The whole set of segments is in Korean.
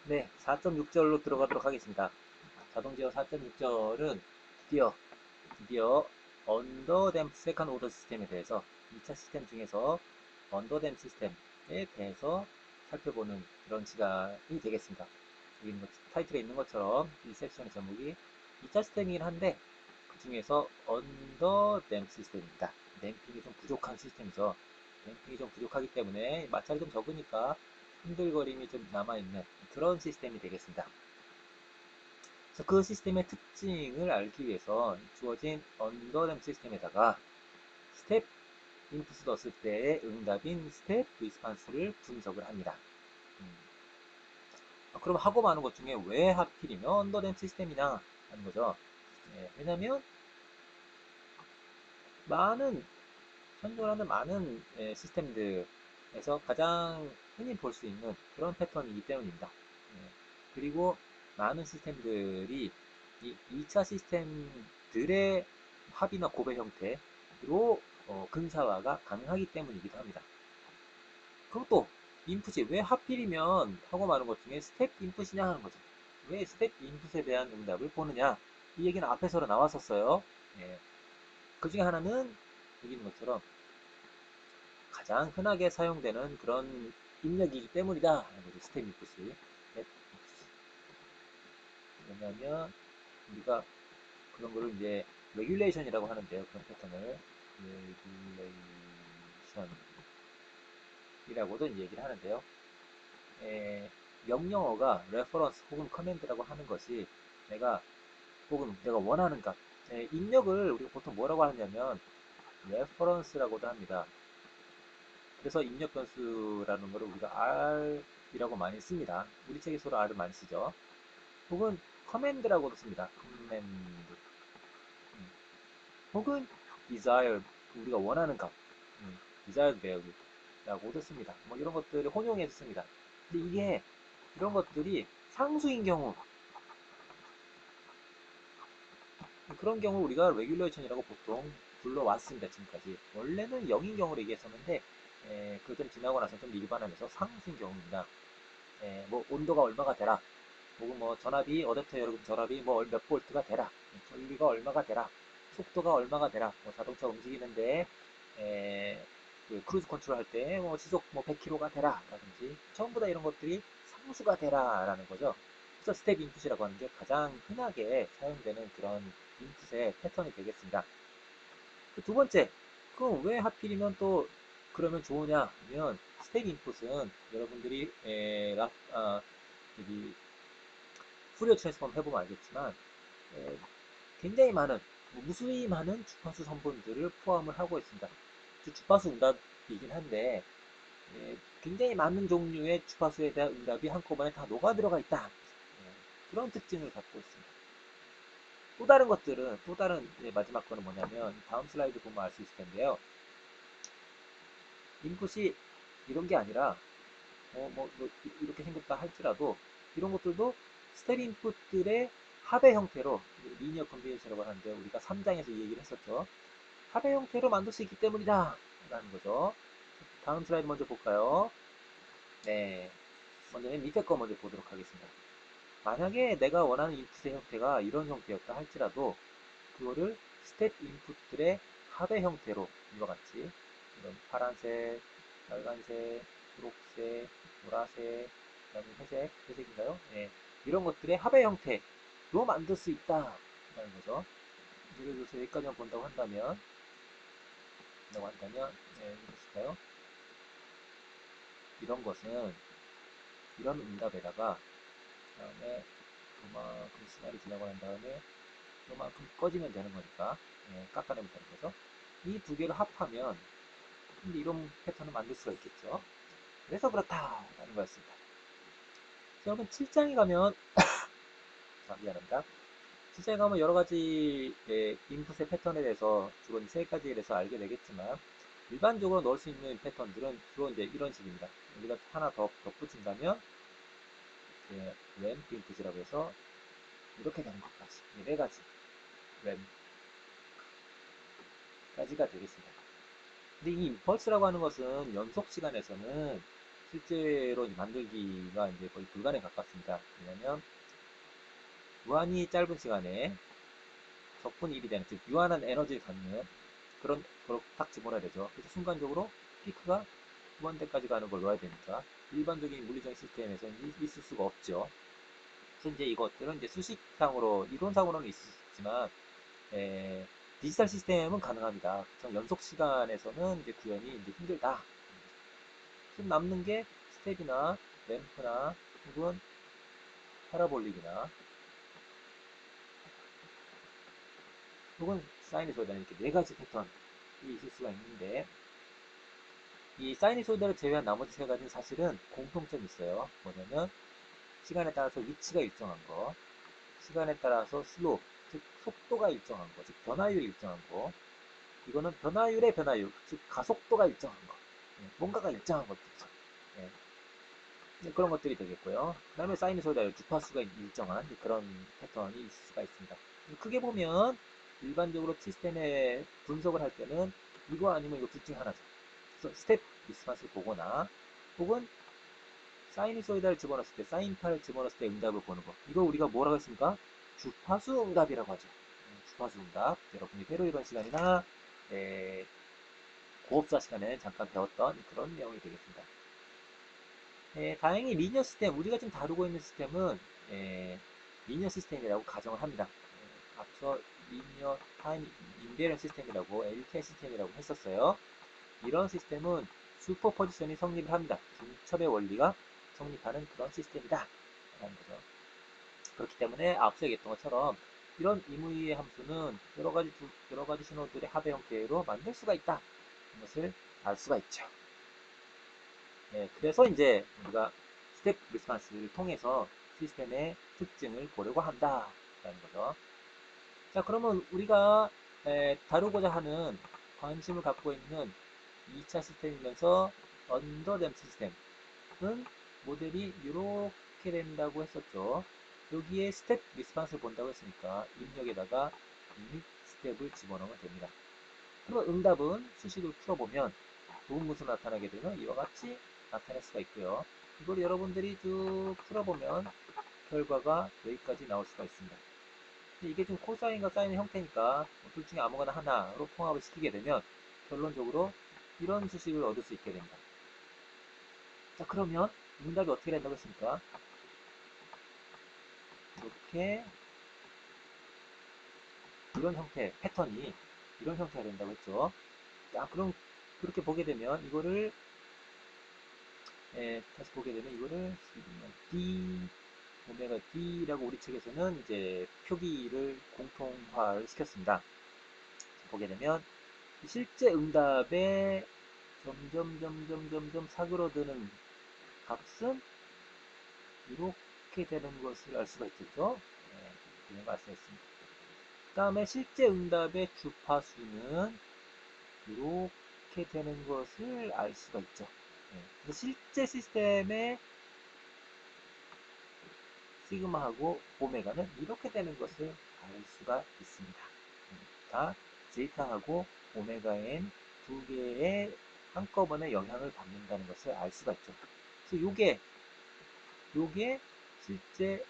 네, 4.6절로 들어가도록 하겠습니다. 자동 제어 4.6절은 드디어 언더댐 세컨 오더 시스템에 대해서 2차 시스템 중에서 언더댐 시스템에 대해서 살펴보는 그런 시간이 되겠습니다. 여기 있는 타이틀에 있는 것처럼 이 섹션의 제목이 2차 시스템이긴 한데 그 중에서 언더댐 시스템입니다. 댐핑이 좀 부족한 시스템이죠. 댐핑이 좀 부족하기 때문에 마찰이 좀 적으니까 흔들거림이 좀 남아있는 그런 시스템이 되겠습니다. 그래서 그 시스템의 특징을 알기 위해서 주어진 언더램 시스템에다가 스텝 인풋을 넣었을 때의 응답인 스텝 리스판스를 분석을 합니다. 음, 그럼 하고 많은 것 중에 왜 하필이면 언더램 시스템이냐 하는 거죠. 왜냐면 많은 현존하는 많은 시스템들에서 가장 흔히 볼 수 있는 그런 패턴이기 때문입니다. 그리고 많은 시스템들이 이 2차 시스템들의 합이나 고배 형태로 근사화가 가능하기 때문이기도 합니다. 그럼 또 인풋이 왜 하필이면 하고 말한 것 중에 스텝 인풋이냐 하는 거죠. 왜 스텝 인풋에 대한 응답을 보느냐, 이 얘기는 앞에서 나왔었어요. 예. 그 중에 하나는 여기 있는 것처럼 가장 흔하게 사용되는 그런 입력이기 때문이다 하는 거죠. 스텝 인풋이. 네. 왜냐하면 우리가 그런 거를 이제 레귤레이션이라고 하는데요. 그런 패턴을 레귤레이션이라고도 이제 얘기를 하는데요. 에, 명령어가 레퍼런스 혹은 커맨드라고 하는 것이 내가 혹은 내가 원하는 값 입력을 우리가 보통 뭐라고 하냐면 레퍼런스라고도 합니다. 그래서 입력 변수라는 것을 우리가 R이라고 많이 씁니다. 우리 책에서도 R을 많이 쓰죠. 혹은 커맨드라고도 씁니다. 커맨드. 혹은 desire, 우리가 원하는 값, desired value라고도 씁니다. 뭐 이런 것들을 혼용해서 씁니다. 근데 이게 이런 것들이 상수인 경우, 그런 경우 우리가 regulation이라고 보통 불러왔습니다. 지금까지. 원래는 0인 경우를 얘기했었는데 그걸 좀 지나고 나서 좀 일반화해서 상수인 경우입니다. 뭐 온도가 얼마가 되라, 혹은 뭐 전압이 어댑터 여러분 전압이 뭐 몇 볼트가 되라, 전류가 얼마가 되라, 속도가 얼마가 되라, 뭐 자동차 움직이는데 그 크루즈 컨트롤 할 때 뭐 시속 뭐 100km가 되라 라든지 전부 다 이런 것들이 상수가 되라 라는 거죠. 그래서 스텝 인풋이라고 하는 게 가장 흔하게 사용되는 그런 인풋의 패턴이 되겠습니다. 그두 번째, 그럼 왜 하필이면 또 그러면 좋으냐 하면 스텝 인풋은 여러분들이 여기 푸리어 트랜스폼 해보면 알겠지만 굉장히 많은 무수히 많은 주파수 성분들을 포함을 하고 있습니다. 주파수 응답이긴 한데 굉장히 많은 종류의 주파수에 대한 응답이 한꺼번에 다 녹아 들어가 있다. 그런 특징을 갖고 있습니다. 또 다른 것들은 또 다른 마지막 거는 뭐냐면 다음 슬라이드 보면 알 수 있을 텐데요. 인풋이 이런 게 아니라 뭐 이렇게 생겼다 할지라도 이런 것들도 스텝 인풋들의 합의 형태로 리니어 컨비네이션이라고 하는데 우리가 3장에서 이 얘기를 했었죠. 합의 형태로 만들 수 있기 때문이다 라는 거죠. 다음 슬라이드 먼저 볼까요? 네, 먼저 맨 밑에 거 먼저 보도록 하겠습니다. 만약에 내가 원하는 인풋의 형태가 이런 형태였다 할지라도 그거를 스텝 인풋들의 합의 형태로 이와 같이 이런 파란색, 빨간색, 초록색, 보라색, 그다음에 회색, 회색인가요? 네, 이런 것들의 합의 형태로 만들 수 있다라는 거죠. 예를 들어서 여기까지만 본다고 한다면, 네, 이것일까요? 이런 것은 이런 응답에다가 그다음에 요만큼 시간이 지나고 난 다음에 요만큼 꺼지면 되는 거니까 깎아내면 되는 거죠. 이 두 개를 합하면 이런 패턴을 만들 수가 있겠죠. 그래서 그렇다라는 거였습니다. 여러분 7장에 가면 미안합니다. 7장에 가면 여러 가지 인풋의 패턴에 대해서 주로 세 가지에 대해서 알게 되겠지만 일반적으로 넣을 수 있는 패턴들은 주로 이제 이런 식입니다. 우리가 하나 더 덧붙인다면 램프 인풋이라고 해서 이렇게 되는 것까지 네 가지 램까지가 되겠습니다. 근데 이 임펄스라고 하는 것은 연속 시간에서는 실제로 이제 만들기가 이제 거의 불가능에 가깝습니다. 왜냐면 무한히 짧은 시간에 적분이 1이 되는, 즉 유한한 에너지를 갖는 그런 걸 딱 집어넣어야 되죠. 그래서 순간적으로 피크가 무한대까지 가는 걸 넣어야 되니까 일반적인 물리적인 시스템에서는 있을 수가 없죠. 그래서 이제 이것들은 이제 수식상으로 이론상으로는 있을 수 있지만 디지털 시스템은 가능합니다. 그래서 연속 시간에서는 이제 구현이 이제 힘들다. 좀 남는 게 스텝이나 램프나 혹은 파라볼릭이나 혹은 사이니소이드 이렇게 네 가지 패턴이 있을 수가 있는데, 이 사이니소이드를 제외한 나머지 세 가지는 사실은 공통점이 있어요. 뭐냐면 시간에 따라서 위치가 일정한 거, 시간에 따라서 슬롭, 즉 속도가 일정한 거, 즉 변화율이 일정한 거. 이거는 변화율의 변화율, 즉 가속도가 일정한 거. 뭔가가 일정한 것들이죠. 그런 것들이 되겠고요. 그 다음에 사이누소이드 주파수가 일정한 그런 패턴이 있을 수가 있습니다. 크게 보면 일반적으로 시스템에 분석을 할 때는 이거 아니면 이거 둘 중에 하나죠. 그래서 스텝 리스판스를 보거나 혹은 사이누소이드를 집어넣었을 때, 사인파를 집어넣었을 때 응답을 보는 거. 이거 우리가 뭐라고 했습니까? 주파수 응답이라고 하죠. 주파수 응답. 여러분이 회로 이론 시간이나 고업사 시간에 잠깐 배웠던 그런 내용이 되겠습니다. 다행히 리니어 시스템, 우리가 지금 다루고 있는 시스템은 리니어 시스템이라고 가정을 합니다. 앞서 리니어 타임 인베런 시스템이라고 LTI 시스템이라고 했었어요. 이런 시스템은 슈퍼포지션이 성립을 합니다. 중첩의 원리가 성립하는 그런 시스템이다 라는 거죠. 그렇기 때문에 앞서 얘기했던 것처럼 이런 임의의 함수는 여러 가지 신호들의 합의 형태로 만들 수가 있다. 이것을 알 수가 있죠. 그래서 이제 우리가 스텝 리스판스를 통해서 시스템의 특징을 보려고 한다라는 거죠. 자, 그러면 우리가 다루고자 하는, 관심을 갖고 있는 2차 시스템이면서 언더댐 시스템은 모델이 이렇게 된다고 했었죠. 여기에 스텝 리스판스를 본다고 했으니까 입력에다가 이닛 스텝을 집어넣으면 됩니다. 그러면 응답은 수식을 풀어보면 좋은 것으로 나타나게 되면 이와 같이 나타낼 수가 있고요. 이걸 여러분들이 쭉 풀어보면 결과가 여기까지 나올 수가 있습니다. 이게 좀 코사인과 사인의 형태니까 둘 중에 아무거나 하나로 통합을 시키게 되면 결론적으로 이런 수식을 얻을 수 있게 됩니다. 자, 그러면 응답이 어떻게 된다고 했습니까? 이렇게 이런 형태, 패턴이 이런 형태가 된다고 했죠. 자, 그럼 그렇게 보게 되면 이거를 다시 보게 되면 이거를 D 오메가 D라고 우리 측에서는 이제 표기를 공통화를 시켰습니다. 보게 되면 실제 응답에 점점 사그러드는 값은 이렇게 되는 것을 알 수가 있겠죠. 이렇게 말씀했습니다. 그 다음에 실제 응답의 주파수는 이렇게 되는 것을 알 수가 있죠. 실제 시스템의 시그마하고 오메가는 이렇게 되는 것을 알 수가 있습니다. 다 제타하고 오메가 n 두 개의 한꺼번에 영향을 받는다는 것을 알 수가 있죠. 그래서 요게 실제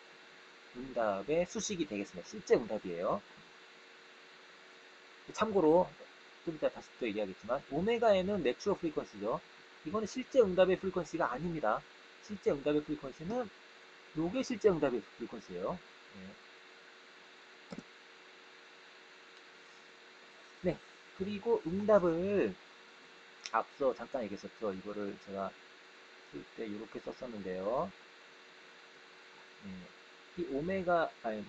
응답의 수식이 되겠습니다. 실제 응답이에요. 참고로 좀 이따 다시 또 얘기하겠지만 오메가 n은 내추럴 프리퀀시죠. 이거는 실제 응답의 프리퀀시가 아닙니다. 실제 응답의 프리퀀시는 요게 실제 응답의 프리퀀시예요. 네. 그리고 응답을 앞서 잠깐 얘기했었죠. 이거를 제가 쓸 때 이렇게 썼었는데요. 이 오메가, 아니,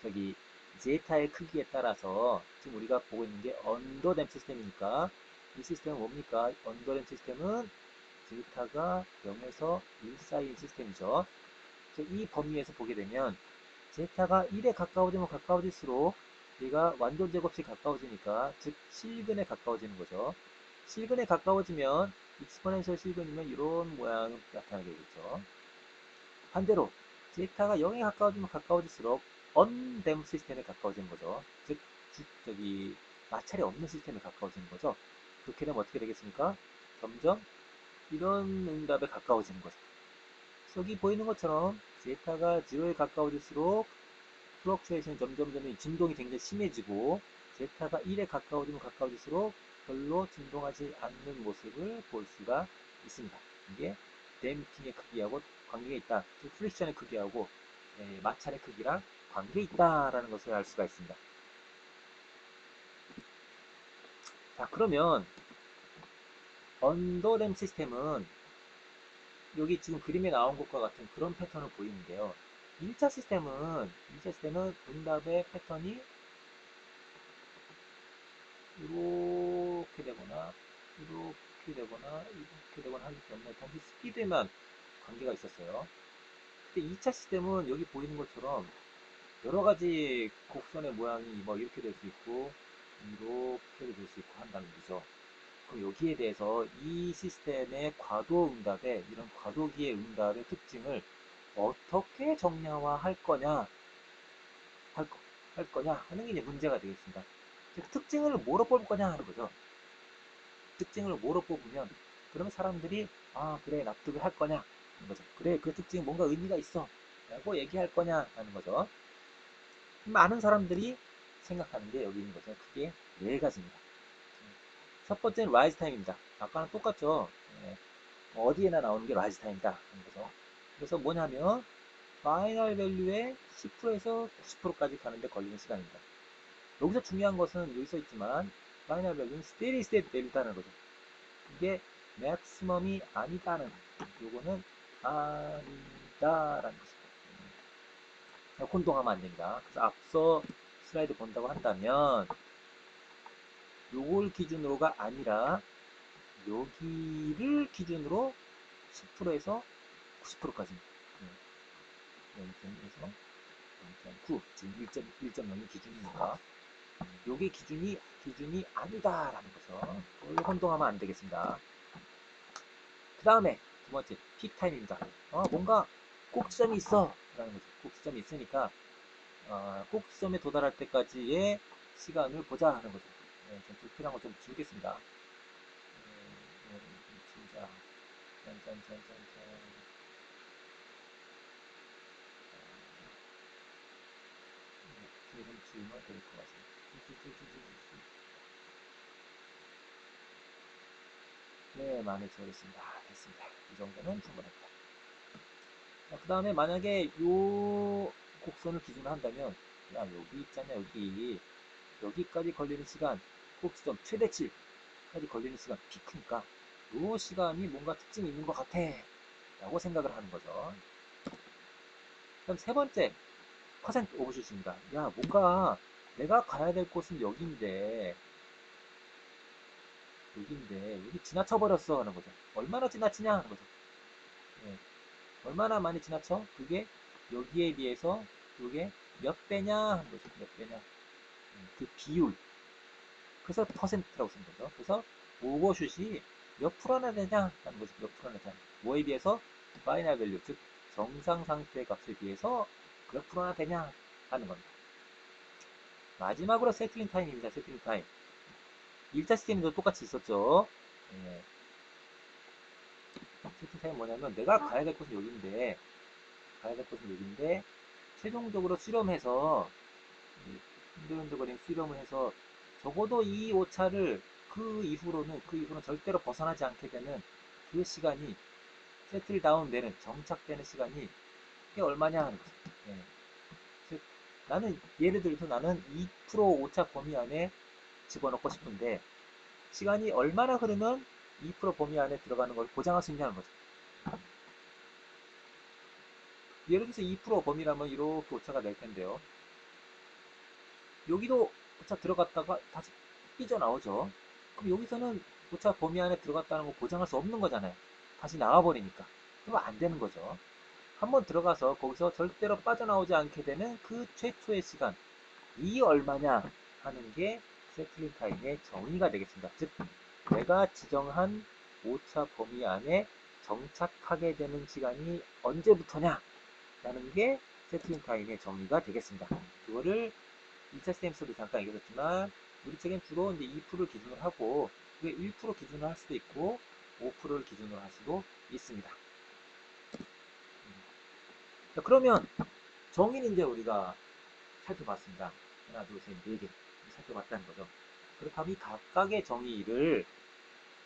저기, 제타의 크기에 따라서 지금 우리가 보고 있는 게 언더댐 시스템이니까 이 시스템은 뭡니까? 언더댐 시스템은 제타가 0에서 1 사이인 시스템이죠. 이 범위에서 보게 되면 제타가 1에 가까워지면 가까워질수록 얘가 완전 제곱식 가까워지니까, 즉 실근에 가까워지는 거죠. 실근에 가까워지면 익스포넨셜 실근이면 이런 모양이 나타나게 되겠죠. 반대로 제타가 0에 가까워지면 가까워질수록 언댐 시스템에 가까워지는 거죠. 즉 마찰이 없는 시스템에 가까워지는 거죠. 그렇게 되면 어떻게 되겠습니까? 점점 이런 응답에 가까워지는 거죠. 여기 보이는 것처럼 제타가 0에 가까워질수록 플럭추에이션이 점점 진동이 굉장히 심해지고 제타가 1에 가까워질수록 별로 진동하지 않는 모습을 볼 수가 있습니다. 이게 댐핑의 크기하고 관계가 있다. 즉 프릭션의 크기하고 마찰의 크기랑 관계 있다라는 것을 알 수가 있습니다. 자, 그러면 언더램 시스템은 여기 지금 그림에 나온 것과 같은 그런 패턴을 보이는데요. 1차 시스템은 응답의 패턴이 이렇게 되거나 하기 때문에 단지 스피드에만 관계가 있었어요. 근데 2차 시스템은 여기 보이는 것처럼 여러 가지 곡선의 모양이 뭐 이렇게 될 수 있고 이렇게 될 수 있고 한다는 거죠. 그럼 여기에 대해서 이 시스템의 과도응답의 이런 과도기의 응답의 특징을 어떻게 정량화할 거냐 하는 게 이제 문제가 되겠습니다. 즉 특징을 뭐로 뽑을 거냐 하는 거죠. 특징을 뭐로 뽑으면 그러면 사람들이 아 그래 납득을 할 거냐 하는 거죠. 그래 그 특징이 뭔가 의미가 있어 라고 얘기할 거냐 하는 거죠. 많은 사람들이 생각하는 게 여기 있는 거죠. 크게 네 가지입니다. 첫 번째는 라이즈 타임입니다. 아까랑 똑같죠. 어디에나 나오는 게 라이즈 타임이다 하는 거죠. 그래서 뭐냐면 파이널 밸류의 10%에서 90%까지 가는데 걸리는 시간입니다. 여기서 중요한 것은 여기 써 있지만 파이널 밸류는 스테디 스테이트 밸류다는 거죠. 이게 맥시멈이 아니다는 요거는 아니다라는 거죠. 혼동하면 안 됩니다. 그래서 앞서 슬라이드 본다고 한다면 요걸 기준으로가 아니라 여기를 기준으로 10%에서 90%까지입니다. 0.1에서 0.9 지금 1.0이 기준이니까 요게 기준이 아니다라는 거죠. 이거 혼동하면 안 되겠습니다. 그 다음에 두 번째 픽타임입니다. 뭔가 꼭지점이 있어 라는 거죠. 꼭지점이 있으니까 꼭지점에 도달할 때까지의 시간을 보자 하는 거죠. 좀 불필요한 거 좀 지우겠습니다. 진짜 짠짠짠짠짠 이렇게 좀 지우면 될 것 같습니다. 네, 많이 지우겠습니다. 됐습니다. 이 정도는 충분합니다. 그 다음에 만약에 요 곡선을 기준으로 한다면 야 여기 있잖아 여기까지 걸리는 시간 꼭지점 최대치까지 걸리는 시간 피크니까 요 시간이 뭔가 특징이 있는 것 같아 라고 생각을 하는 거죠. 그럼 세 번째 퍼센트 오버슛입니다. 야 뭔가 내가 가야 될 곳은 여기인데 여기 지나쳐 버렸어 하는 거죠. 얼마나 지나치냐 하는 거죠. 예, 얼마나 많이 지나쳐? 그게 여기에 비해서 이게 몇 배냐 하는 거죠. 몇 배냐. 그 비율. 그래서 퍼센트라고 쓴 거죠. 그래서 오버슛이 몇 프로나 되냐 하는 거죠. 몇 프로나 되냐. 뭐에 비해서? 파이널 밸류, 즉 정상 상태 값에 비해서 몇 프로나 되냐 하는 겁니다. 마지막으로 세틀링 타임입니다. 세틀링 타임. 1차 시스템도 똑같이 있었죠. 예. 세틀링 타임 뭐냐면 내가 가야 될 곳은 여기인데 최종적으로 수렴해서 흔들흔들거리는 수렴을 해서 적어도 이 오차를 그 이후로는 절대로 벗어나지 않게 되는 그 시간이 세틀 다운되는 정착되는 시간이 이게 얼마냐 하는 거죠. 예. 즉 나는 예를 들어서 나는 2% 오차 범위 안에 집어넣고 싶은데 시간이 얼마나 흐르면 2% 범위 안에 들어가는 걸 보장할 수 있냐는 거죠. 예를 들어서 2% 범위라면 이렇게 오차가 될 텐데요. 여기도 오차 들어갔다가 다시 삐져나오죠. 그럼 여기서는 오차 범위 안에 들어갔다는 거 보장할 수 없는 거잖아요. 다시 나와버리니까. 그러면 안 되는 거죠. 한번 들어가서 거기서 절대로 빠져나오지 않게 되는 그 최초의 시간, 이 얼마냐 하는 게 세틀링 타임의 정의가 되겠습니다. 즉, 내가 지정한 오차 범위 안에 정착하게 되는 시간이 언제부터냐 라는 게 세틀링 타임의 정의가 되겠습니다. 그거를 2차 시스템에서도 잠깐 얘기했지만 우리 책엔 주로 이제 2%를 기준으로 하고 그게 1% 기준으로 할 수도 있고 5%를 기준으로 할 수도 있습니다. 자, 그러면 정의는 이제 우리가 살펴봤습니다. 하나, 둘, 셋, 네 개 살펴봤다는 거죠. 그렇게 하면 이 각각의 정의를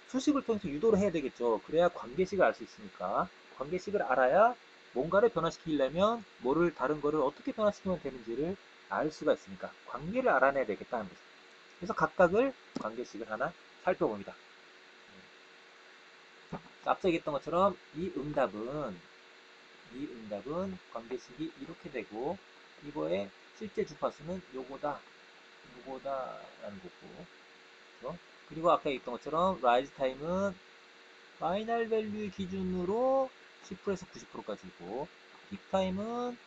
수식을 통해서 유도를 해야 되겠죠. 그래야 관계식을 알 수 있으니까. 관계식을 알아야 뭔가를 변화시키려면 뭐를 다른 거를 어떻게 변화시키면 되는지를 알 수가 있으니까 관계를 알아내야 되겠다는 거죠. 그래서 각각을 관계식을 하나 살펴봅니다. 앞서 얘기했던 것처럼 이 응답은 관계식이 이렇게 되고 이거의 실제 주파수는 요거다라는 거고, 그렇죠? 그리고 아까 얘기했던 것처럼 라이즈 타임은 파이널 밸류 기준으로 10%에서 90%까지고, 픽 타임은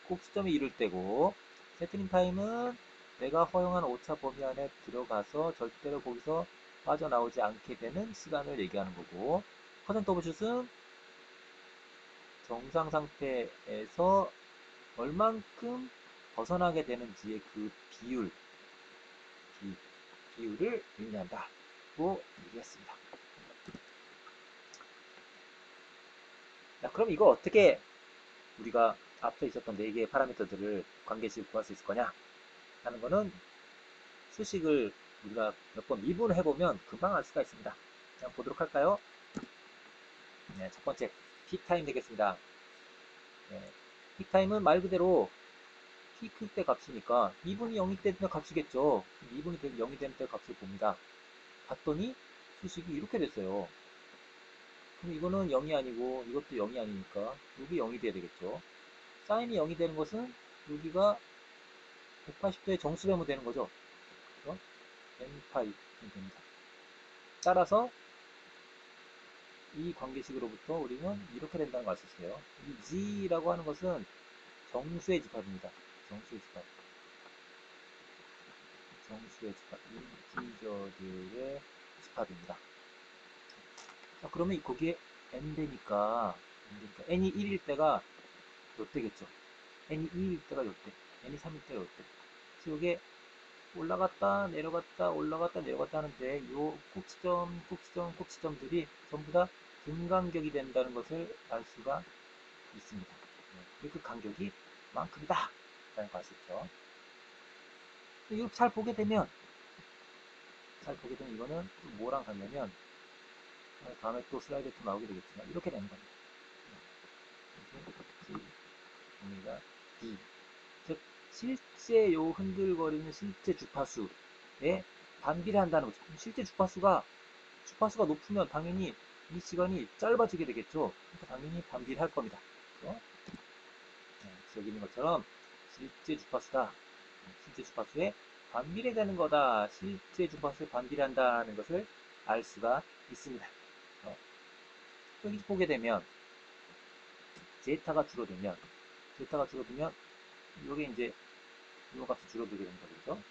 꼭 시점에 이를 때고, 세트링 타임은 내가 허용한 오차 범위 안에 들어가서 절대로 거기서 빠져나오지 않게 되는 시간을 얘기하는 거고, 퍼센트 오버슛은 정상 상태에서 얼만큼 벗어나게 되는지의 그 비율을 의미한다고 얘기했습니다. 자, 그럼 이거 어떻게 우리가 앞서 있었던 4개의 파라미터들을 관계식을 구할 수 있을 거냐 하는 거는 수식을 우리가 몇 번 미분을 해보면 금방 알 수가 있습니다. 자, 보도록 할까요? 네, 첫 번째 픽타임 되겠습니다. 네, 픽타임은 말 그대로 피크 때 값이니까 2분이 0이 되는 값이겠죠. 2분이 0이 되는 때 값을 봅니다. 봤더니 수식이 이렇게 됐어요. 그럼 이거는 0이 아니고 이것도 0이 아니니까 여기 0이 돼야 되겠죠. 사인이 0이 되는 것은 여기가 180도의 정수배면 되는 거죠. 그렇죠? n파이 됩니다. 따라서 이 관계식으로부터 우리는 이렇게 된다는 걸 알 수 있어요. 이 g라고 하는 것은 정수의 집합입니다. 정수의 집합. 정수의 집합. 인티저들의 집합입니다. 자, 그러면 거기에 n 되니까 n이 1일 때가 몇 대겠죠? n이 2일 때가 몇 대? n이 3일 때가 몇 대? 그래서 이게 올라갔다 내려갔다 올라갔다 내려갔다 하는데 요 꼭지점들이 전부 다 등간격이 된다는 것을 알 수가 있습니다. 그리고 그 간격이 만큼이다 라는 걸 알 수 있죠. 이거 잘 보게 되면 이거는 뭐랑 같냐면 다음에 또 슬라이드에 또 나오게 되겠지만 이렇게 되는 겁니다. 오메가 B, 즉 실제 요 흔들거리는 실제 주파수에 반비례한다는 거죠. 실제 주파수가 높으면 당연히 이 시간이 짧아지게 되겠죠. 그러니까 당연히 반비례할 겁니다. 그렇죠? 여기 있는 것처럼 실제 주파수다. 실제 주파수에 반비례되는 거다. 실제 주파수에 반비례한다는 것을 알 수가 있습니다. 여기 보게 되면 제타가 줄어들면 이게 이제 이 값이 줄어들게 된다 그러죠.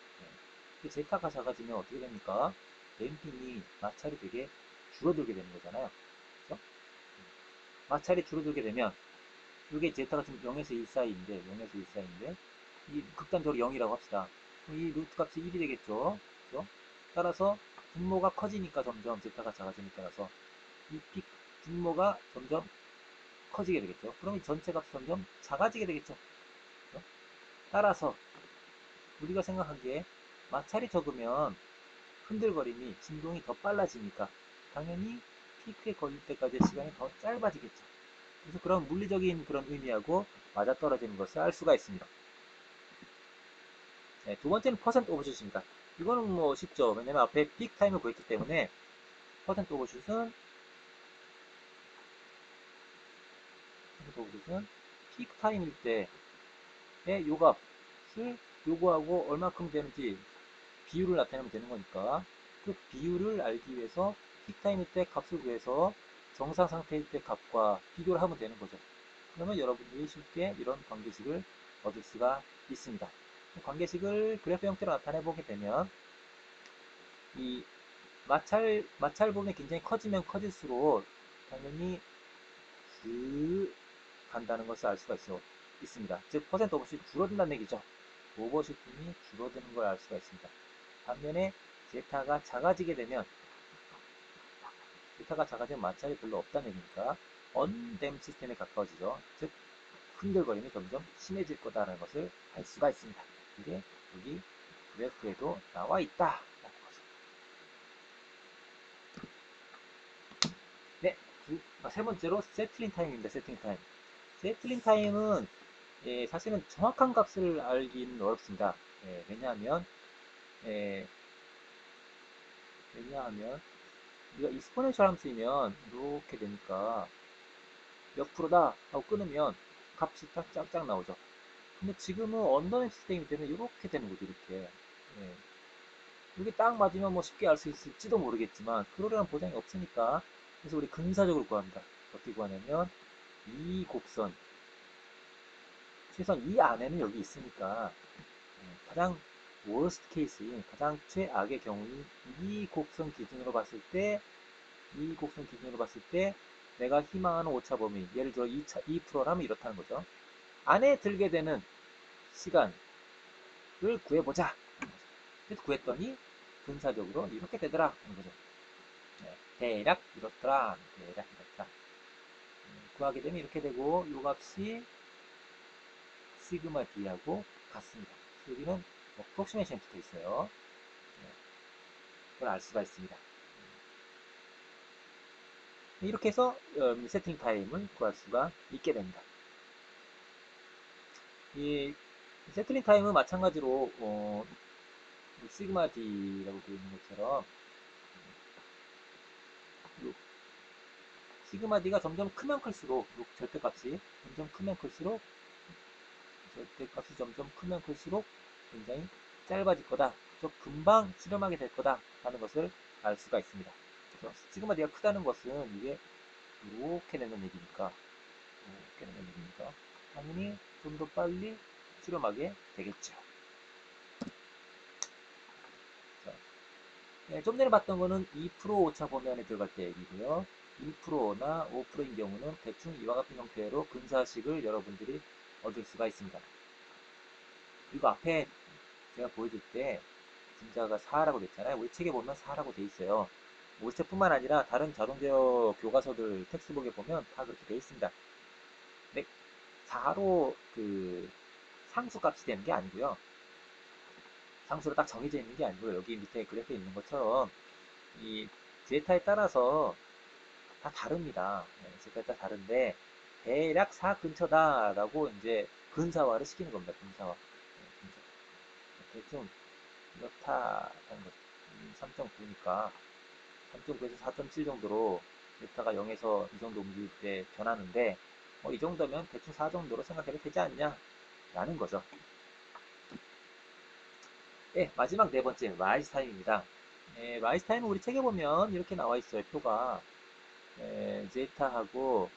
제타가 작아지면 어떻게 됩니까? 댐핑이 마찰이 되게 줄어들게 되는 거잖아요. 그렇죠? 마찰이 줄어들게 되면 이게 제타가 지금 0에서 1 사이인데 이 극단적으로 0이라고 합시다. 그럼 이 루트 값이 1이 되겠죠. 그렇죠? 따라서 분모가 커지니까 점점 제타가 작아지는 따라서 이 픽 분모가 점점 커지게 되겠죠. 그럼 이 전체 값이 점점 작아지게 되겠죠. 그렇죠? 따라서 우리가 생각하기에 마찰이 적으면 흔들거림이 진동이 더 빨라지니까 당연히 피크에 걸릴 때까지의 시간이 더 짧아지겠죠. 그래서 그런 물리적인 그런 의미하고 맞아떨어지는 것을 알 수가 있습니다. 네, 두 번째는 퍼센트 오버슛입니다. 이거는 뭐 쉽죠. 왜냐면 앞에 픽 타임을 구했기 때문에 퍼센트 오버슛은 픽 타임일 때의 요 값을 요거하고 얼마큼 되는지 비율을 나타내면 되는 거니까 그 비율을 알기 위해서 픽타임일 때 값을 구해서 정상 상태일 때 값과 비교를 하면 되는 거죠. 그러면 여러분들이 쉽게 이런 관계식을 얻을 수가 있습니다. 관계식을 그래프 형태로 나타내 보게 되면 이 마찰 부분이 굉장히 커지면 커질수록 당연히 간다는 것을 알 수가 있습니다. 즉 퍼센트 오버슛이 줄어든다는 얘기죠. 오버슈팅이 줄어드는 걸 알 수가 있습니다. 반면에 제타가 작아지게 되면 베타가 작아지면 마찰이 별로 없다는 얘기니까 언댐 시스템에 가까워지죠. 즉 흔들거림이 점점 심해질 거다라는 것을 알 수가 있습니다. 이게 여기 그래프에도 나와 있다. 네, 세 번째로 세틀링 타임입니다. 세틀링 타임. 세틀링 타임은 사실은 정확한 값을 알기는 어렵습니다. 왜냐하면 예, 우리가 익스포넨셜 함수이면 이렇게 되니까 몇 프로다 하고 끊으면 값이 딱 짝짝 나오죠. 근데 지금은 언더랩 시스템이기 때문에 이렇게 되는 거죠. 이렇게 이게 딱 맞으면 뭐 쉽게 알 수 있을지도 모르겠지만 그러려는 보장이 없으니까 그래서 우리 근사적으로 구합니다. 어떻게 구하냐면 이 곡선 최소한 이 안에는 여기 있으니까 가장 worst case인 가장 최악의 경우인 이 곡선 기준으로 봤을 때 내가 희망하는 오차 범위 예를 들어 2%라면 이렇다는 거죠. 안에 들게 되는 시간을 구해보자. 그래서 구했더니 근사적으로 이렇게 되더라 하는 거죠. 대략 이렇더라. 구하게 되면 이렇게 되고 이 값이 시그마 D하고 같습니다. 여기는 프록시메이션이 붙어 있어요. 그걸 알 수가 있습니다. 이렇게 해서 세팅 타임을 구할 수가 있게 됩니다. 이 세틀링 타임은 마찬가지로 시그마 D라고 되어 있는 것처럼 시그마 D가 점점 크면 클수록 절대값이 점점 크면 클수록 굉장히 짧아질 거다. 좀 금방 수렴하게 될 거다 하는 것을 알 수가 있습니다. 시그마 D가 크다는 것은 이게 이렇게 되는 얘기니까 당연히 좀 더 빨리 수렴하게 되겠죠. 자, 좀 전에 봤던 거는 2% 오차 범위 안에 들어갈 때 얘기고요. 1%나 5%인 경우는 대충 이와 같은 형태로 근사식을 여러분들이 얻을 수가 있습니다. 그리고 앞에 제가 보여줄 때 분자가 4라고 됐잖아요. 우리 책에 보면 4라고 돼 있어요. 우리 책뿐만 아니라 다른 자동제어 교과서들 텍스트북에 보면 다 그렇게 돼 있습니다. 근데 4로 그 상수값이 되는 게 아니고요. 상수로 딱 정해져 있는 게 아니고요. 여기 밑에 그래프에 있는 것처럼 이 제타에 따라서 다 다릅니다. 제타에 따라 다른데 대략 4 근처다라고 이제 근사화를 시키는 겁니다. 근사화. 대충 이렇다는 것. 3.9니까 3.9에서 4.7 정도로 베타가 0에서 이 정도 움직일 때 변하는데 이 정도면 대충 4 정도로 생각해도 되지 않냐 라는 거죠. 마지막 네 번째 라이즈 타임입니다. 라이즈 타임은 우리 책에 보면 이렇게 나와 있어요. 표가 제타하고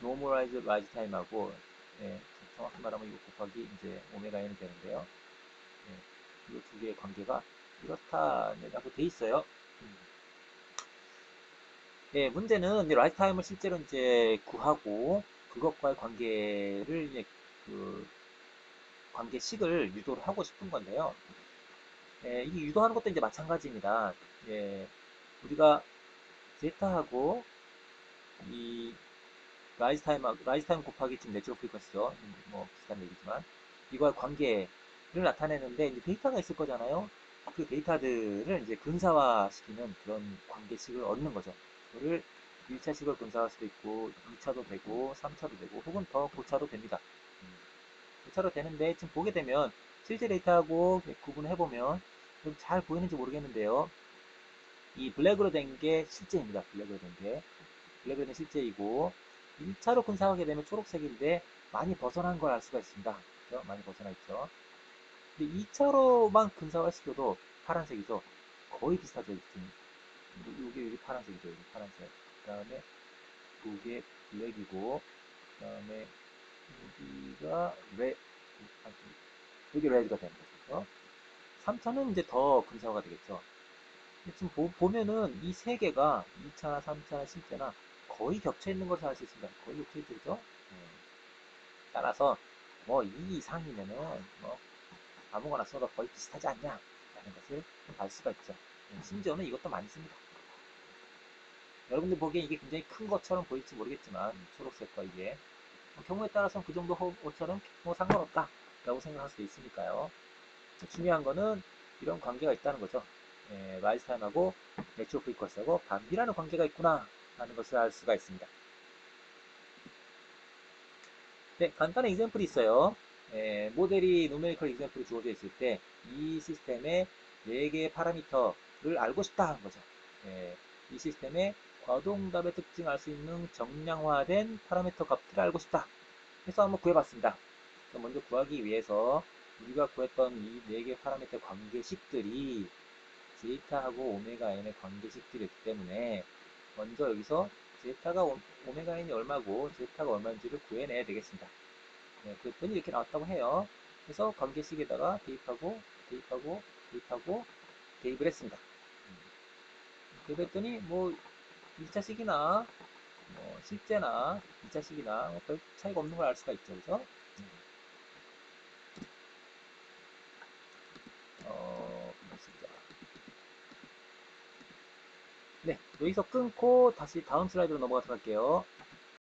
노멀라이즈 라이즈 타임하고 정확히 말하면 이거 곱하기 이제 오메가 n이 되는데요. 이 두 개의 관계가 이렇다라고 돼 있어요. 문제는 라이즈 타임을 실제로 이제 구하고 그것과의 관계를 이제 그 관계식을 유도를 하고 싶은 건데요. 이게 유도하는 것도 이제 마찬가지입니다. 우리가 제타하고 이 라이즈 타임 곱하기 지금 내추럴 프리퀀시죠. 뭐 비슷한 얘기지만 이거의 관계를 나타내는데 이제 데이터가 있을 거잖아요. 그 데이터들을 이제 근사화시키는 그런 관계식을 얻는 거죠. 그거를 1차식을 근사화할 수도 있고 2차도 되고 3차도 되고 혹은 더 고차도 됩니다. 고차로 되는데 지금 보게 되면 실제 데이터하고 구분을 해보면 좀 잘 보이는지 모르겠는데요. 이 블랙으로 된 게 실제입니다. 블랙으로 된 실제이고 1차로 근사하게 되면 초록색인데 많이 벗어난 걸 알 수가 있습니다. 그렇죠? 많이 벗어나 있죠. 근데 2차로만 근사화시켜도 파란색이죠. 거의 비슷하죠. 이게 파란색이죠. 여기 파란색. 그 다음에 이게 블랙이고 그 다음에 여기가 여기 레드가 되는 거죠. 3차는 이제 더 근사화가 되겠죠. 지금 보면은 이 세 개가 2차나 3차나 실제나 거의 겹쳐 있는 것을 알 수 있습니다. 거의 겹쳐 있죠. 따라서 뭐 2 이상이면은 뭐 아무거나 써도 거의 비슷하지 않냐 라는 것을 알 수가 있죠. 심지어는 이것도 많이 씁니다. 여러분들 보기엔 이게 굉장히 큰 것처럼 보일지 모르겠지만 초록색과 이게 경우에 따라서는 그 정도 호처럼 뭐 상관없다 라고 생각할 수도 있으니까요. 중요한 거는 이런 관계가 있다는 거죠. 라이즈 타임하고 내추럴 프리퀀시하고 반비라는 관계가 있구나 하는 것을 알 수가 있습니다. 네, 간단한 example이 있어요. 모델이 numeral example이 주어져 있을 때 이 시스템의 4개의 파라미터를 알고 싶다 하는 거죠. 이 시스템의 과도응답의 특징을 알 수 있는 정량화된 파라미터 값들을 알고 싶다. 해서 한번 구해봤습니다. 먼저 구하기 위해서 우리가 구했던 이 4개의 파라미터 관계식들이 제타하고 오메가 n의 관계식들이기 때문에 먼저 여기서 제타가 오메가 n이 얼마고 제타가 얼마인지를 구해내야 되겠습니다. 그랬더니 이렇게 나왔다고 해요. 그래서 관계식에다가 대입하고 대입하고 대입하고 대입을 했습니다. 그랬더니 뭐 1차식이나 뭐 실제나 2차식이나 별 차이가 없는 걸 알 수가 있죠. 그죠? 네, 여기서 끊고 다시 다음 슬라이드로 넘어가도록 할게요.